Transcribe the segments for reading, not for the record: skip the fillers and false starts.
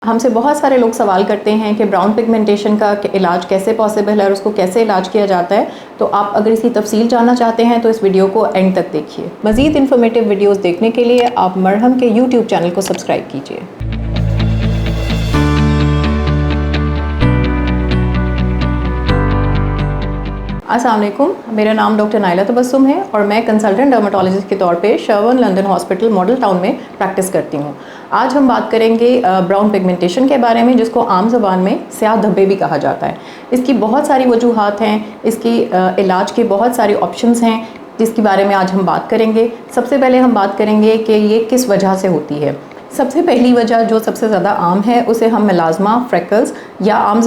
हमसे बहुत सारे लोग सवाल करते हैं कि ब्राउन पिगमेंटेशन का इलाज कैसे पॉसिबल है और उसको कैसे इलाज किया जाता है। तो आप अगर इसकी तफसील जानना चाहते हैं तो इस वीडियो को एंड तक देखिए। मज़ीद इन्फॉर्मेटिव वीडियोस देखने के लिए आप मरहम के यूट्यूब चैनल को सब्सक्राइब कीजिए। अस्सलाम वालेकुम, मेरा नाम डॉक्टर नाइला तबस्सुम है और मैं कंसल्टेंट डर्मेटोलॉजिस्ट के तौर पे शर्वन लंदन हॉस्पिटल मॉडल टाउन में प्रैक्टिस करती हूँ। आज हम बात करेंगे ब्राउन पिगमेंटेशन के बारे में, जिसको आम ज़बान में स्याह धब्बे भी कहा जाता है। इसकी बहुत सारी वजूहात हैं, इसकी इलाज के बहुत सारे ऑप्शंस हैं, जिसके बारे में आज हम बात करेंगे। सबसे पहले हम बात करेंगे कि ये किस वजह से होती है। सबसे पहली वजह जो सबसे ज़्यादा आम है उसे हम मेलाज़मा, फ्रेकल्स या आम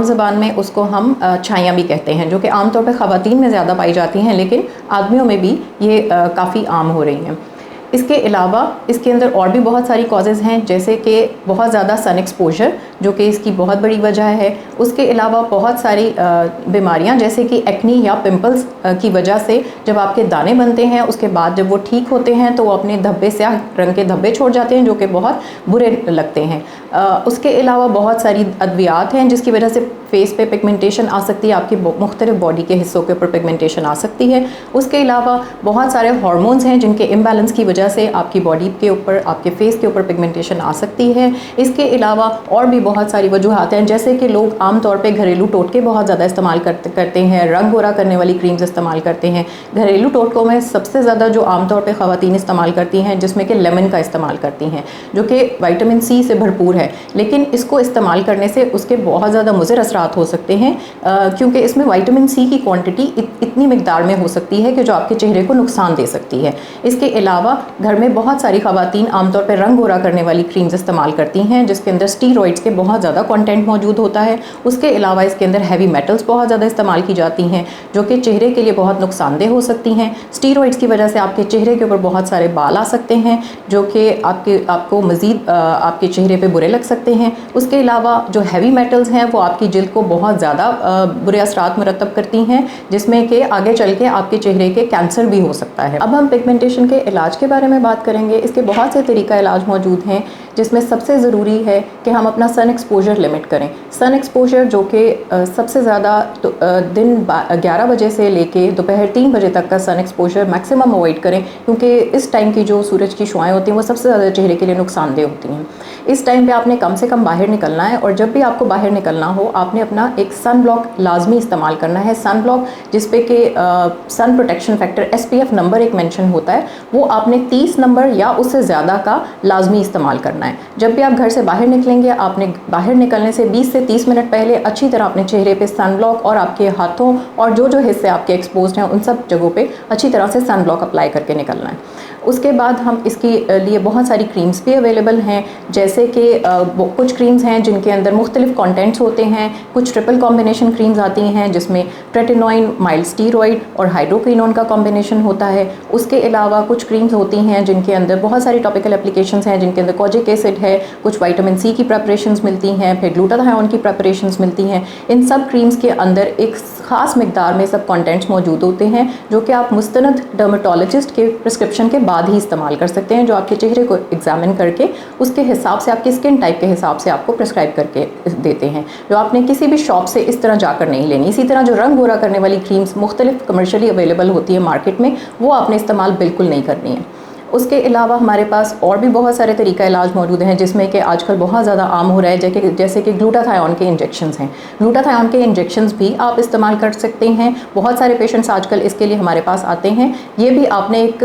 ज़बान में उसको हम छाइयाँ भी कहते हैं, जो कि आमतौर पर ख़वातीन में ज़्यादा पाई जाती हैं, लेकिन आदमियों में भी ये काफ़ी आम हो रही हैं। इसके अलावा इसके अंदर और भी बहुत सारी कॉजेज़ हैं, जैसे कि बहुत ज़्यादा सन एक्सपोजर, जो कि इसकी बहुत बड़ी वजह है। उसके अलावा बहुत सारी बीमारियां जैसे कि एक्नी या पिंपल्स की वजह से जब आपके दाने बनते हैं, उसके बाद जब वो ठीक होते हैं तो वो अपने धब्बे स्याह रंग के धब्बे छोड़ जाते हैं, जो कि बहुत बुरे लगते हैं। उसके अलावा बहुत सारी अद्वियात हैं जिसकी वजह से फेस पे पिगमेंटेशन आ सकती है, आपकी मुख्तलिफ बॉडी के हिस्सों के ऊपर पिगमेंटेशन आ सकती है। उसके अलावा बहुत सारे हार्मोन्स हैं जिनके इम्बैलेंस की वजह से आपकी बॉडी के ऊपर, आपके फेस के ऊपर पिगमेंटेशन आ सकती है। इसके अलावा और भी बहुत सारी वजूहात हैं, जैसे कि लोग आमतौर पे घरेलू टोटके बहुत ज़्यादा इस्तेमाल करते हैं, रंग गोरा करने वाली क्रीम्स इस्तेमाल करते हैं। घरेलू टोटकों में सबसे ज़्यादा जो आमतौर पर ख़वातीन इस्तेमाल करती हैं, जिसमें कि लेमन का इस्तेमाल करती हैं, जो कि विटामिन सी से भरपूर है, लेकिन इसको इस्तेमाल करने से उसके बहुत ज़्यादा मुज़र असरात हो सकते हैं, क्योंकि इसमें विटामिन सी की क्वांटिटी इतनी मिकदार में हो सकती है कि जो आपके चेहरे को नुकसान दे सकती है। इसके अलावा घर में बहुत सारी ख़वातीन आमतौर पर रंग गोरा करने वाली क्रीम्स इस्तेमाल करती हैं, जिसके अंदर स्टीरॉइड्स के बहुत ज़्यादा कंटेंट मौजूद होता है। उसके अलावा इसके अंदर हैवी मेटल्स बहुत ज़्यादा इस्तेमाल की जाती हैं, जो कि चेहरे के लिए बहुत नुकसानदेह हो सकती हैं। स्टीरॉइड्स की वजह से आपके चेहरे के ऊपर बहुत सारे बाल आ सकते हैं, जो कि आपको मज़ीद आपके चेहरे पर बुरे लग सकते हैं। उसके अलावा जो हैवी मेटल्स हैं वो आपकी जिल्द को बहुत ज़्यादा बुरे असरात मुरतब करती हैं, जिसमें कि आगे चल के आपके चेहरे के कैंसर भी हो सकता है। अब हम पिगमेंटेशन के इलाज के बारे में बात करेंगे। इसके बहुत से तरीका इलाज मौजूद हैं, जिसमें सबसे ज़रूरी है कि हम अपना सन एक्सपोजर लिमिट करें। सन एक्सपोजर जो कि सबसे ज़्यादा दिन 11 बजे से लेके दोपहर 3 बजे तक का सन एक्सपोजर मैक्सिमम अवॉइड करें, क्योंकि इस टाइम की जो सूरज की शुआएँ होती हैं वो सबसे ज़्यादा चेहरे के लिए नुकसानदेह होती हैं। इस टाइम पे आपने कम से कम बाहर निकलना है, और जब भी आपको बाहर निकलना हो आपने अपना एक सन ब्लॉक लाजमी इस्तेमाल करना है। सन ब्लॉक जिस पे कि सन प्रोटेक्शन फैक्टर SPF नंबर एक मेंशन होता है, वो आपने 30 नंबर या उससे ज़्यादा का लाजमी इस्तेमाल करना है। जब भी आप घर से बाहर निकलेंगे, आपने बाहर निकलने से 20 से 30 मिनट पहले अच्छी तरह अपने चेहरे पे सन ब्लॉक और आपके हाथों और जो हिस्से आपके एक्सपोज्ड हैं उन सब जगहों पे अच्छी तरह से सन ब्लॉक अप्लाई करके निकलना है। उसके बाद हम इसके लिए बहुत सारी क्रीम्स भी अवेलेबल हैं, जैसे कि कुछ क्रीम्स हैं जिनके अंदर मुख्तलिफ कंटेंट्स होते हैं। कुछ ट्रिपल कॉम्बिनेशन क्रीम्स आती हैं जिसमें ट्रेटिनोइन, माइल्ड स्टीरॉइड और हाइड्रोक्विनोन का कॉम्बिनेशन होता है। उसके अलावा कुछ क्रीम्स होती हैं जिनके अंदर बहुत सारी टॉपिकल एप्लीकेशंस हैं, जिनके अंदर कोजिक एसिड है, कुछ विटामिन सी की प्रेपरेशंस मिलती हैं, फिर ग्लूटाथायोन की प्रेपरेशंस मिलती हैं। इन सब क्रीम्स के अंदर एक ख़ास मिकदार में सब कंटेंट्स मौजूद होते हैं, जो कि आप मुस्तनद डर्मेटोलॉजिस्ट के प्रिस्क्रिप्शन के बाद ही इस्तेमाल कर सकते हैं, जो आपके चेहरे को एग्जामिन करके उसके हिसाब से, आपकी स्किन टाइप के हिसाब से आपको प्रिस्क्राइब करके देते हैं, जो आपने किसी भी शॉप से इस तरह जाकर नहीं लेनी। इसी तरह जो रंग गोरा करने वाली क्रीम्स मुख्तलिफ कमर्शियली अवेलेबल होती है मार्केट में, वो आपने इस्तेमाल बिल्कुल नहीं करनी है। उसके अलावा हमारे पास और भी बहुत सारे तरीका इलाज मौजूद हैं, जिसमें कि आजकल बहुत ज़्यादा आम हो रहा है, जैसे कि ग्लूटाथायोन के इंजेक्शंस हैं। ग्लूटाथायोन के इंजेक्शंस भी आप इस्तेमाल कर सकते हैं। बहुत सारे पेशेंट्स आजकल इसके लिए हमारे पास आते हैं। ये भी आपने एक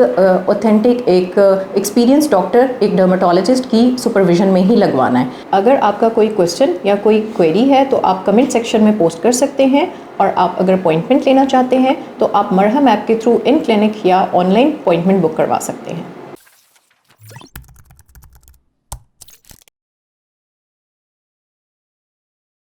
ऑथेंटिक, एक एक्सपीरियंस डॉक्टर, एक डर्मेटोलॉजिस्ट की सुपरविजन में ही लगवाना है। अगर आपका कोई क्वेश्चन या कोई क्वेरी है तो आप कमेंट सेक्शन में पोस्ट कर सकते हैं, और आप अगर अपॉइंटमेंट लेना चाहते हैं तो आप मरहम ऐप के थ्रू इन क्लिनिक या ऑनलाइन अपॉइंटमेंट बुक करवा सकते हैं।